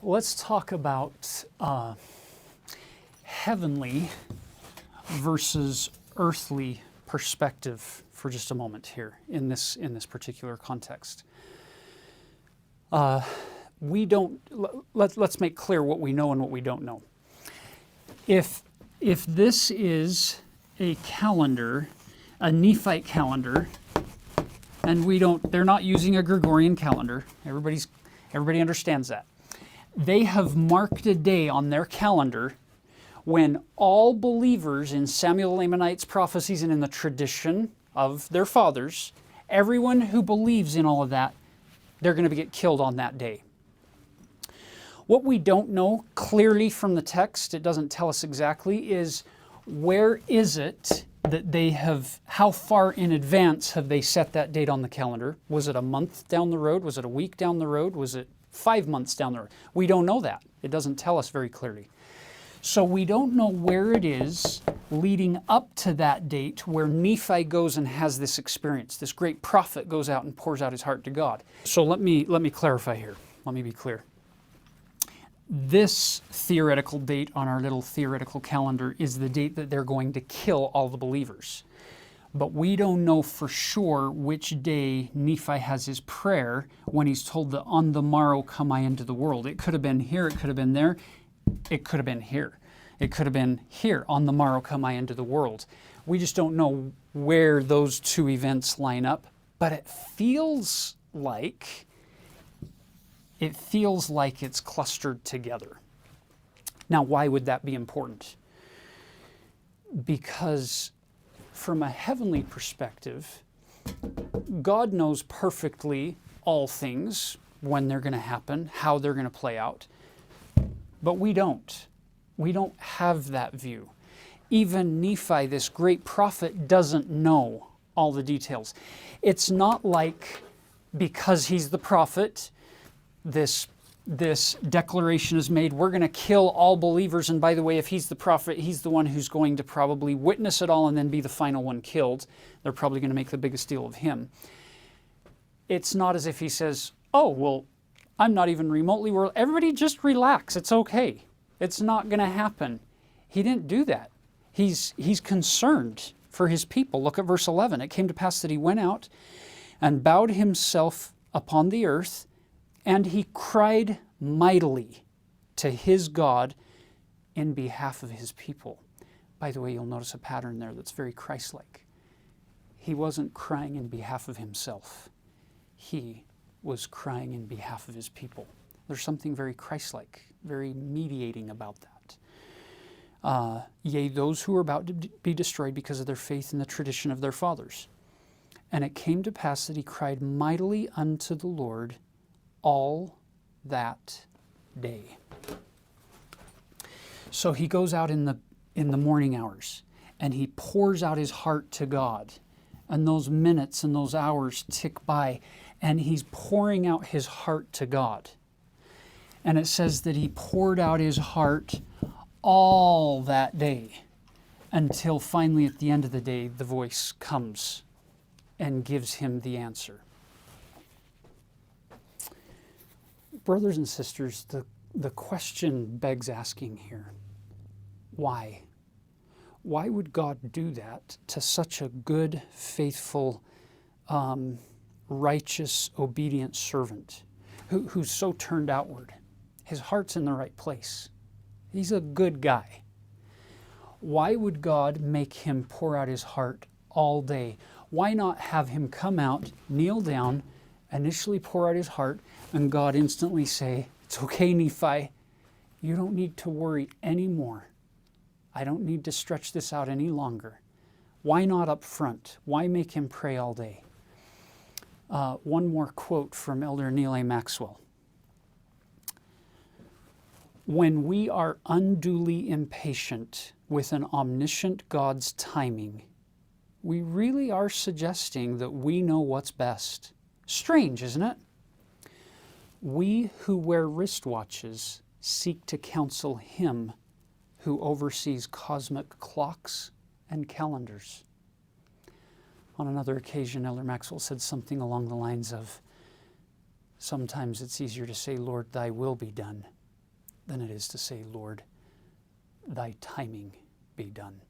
let's talk about heavenly versus earthly perspective for just a moment here in this particular context. Let's make clear what we know and what we don't know. If this is a calendar, a Nephite calendar, and they're not using a Gregorian calendar. Everybody understands that. They have marked a day on their calendar when all believers in Samuel Lamanite's prophecies and in the tradition of their fathers, everyone who believes in all of that, they're going to get killed on that day. What we don't know clearly from the text, it doesn't tell us exactly, is where is it that how far in advance have they set that date on the calendar? Was it a month down the road? Was it a week down the road? Was it 5 months down the road? We don't know that. It doesn't tell us very clearly. So we don't know where it is leading up to that date where Nephi goes and has this experience. This great prophet goes out and pours out his heart to God. So let me clarify here. Let me be clear. This theoretical date on our little theoretical calendar is the date that they're going to kill all the believers. But we don't know for sure which day Nephi has his prayer when he's told that on the morrow come I into the world. It could have been here, it could have been there, it could have been here. It could have been here, on the morrow come I into the world. We just don't know where those two events line up, but it feels like it's clustered together. Now, why would that be important? Because from a heavenly perspective, God knows perfectly all things, when they're going to happen, how they're going to play out. But we don't. We don't have that view. Even Nephi, this great prophet, doesn't know all the details. It's not like because he's the prophet, this declaration is made, we're going to kill all believers, and by the way, if he's the prophet, he's the one who's going to probably witness it all and then be the final one killed. They're probably going to make the biggest deal of him. It's not as if he says, oh, well, I'm not even remotely worried. Everybody just relax. It's okay. It's not going to happen. He didn't do that. He's concerned for his people. Look at verse 11. It came to pass that he went out and bowed himself upon the earth, and he cried mightily to his God in behalf of his people. By the way, you'll notice a pattern there that's very Christ-like. He wasn't crying in behalf of himself. He was crying in behalf of his people. There's something very Christ-like, very mediating about that. Yea, those who were about to be destroyed because of their faith in the tradition of their fathers. And it came to pass that he cried mightily unto the Lord all that day. So he goes out in the morning hours and he pours out his heart to God. And those minutes and those hours tick by and he's pouring out his heart to God. And it says that he poured out his heart all that day until finally at the end of the day the voice comes and gives him the answer. Brothers and sisters, the question begs asking here, why? Why would God do that to such a good, faithful, righteous, obedient servant who's so turned outward? His heart's in the right place. He's a good guy. Why would God make him pour out his heart all day? Why not have him come out, kneel down, initially pour out his heart, and God instantly say, it's okay, Nephi, you don't need to worry anymore. I don't need to stretch this out any longer. Why not up front? Why make him pray all day? One more quote from Elder Neal A. Maxwell. When we are unduly impatient with an omniscient God's timing, we really are suggesting that we know what's best. Strange, isn't it? We who wear wristwatches seek to counsel him who oversees cosmic clocks and calendars. On another occasion, Elder Maxwell said something along the lines of, sometimes it's easier to say, Lord, thy will be done, than it is to say, Lord, thy timing be done.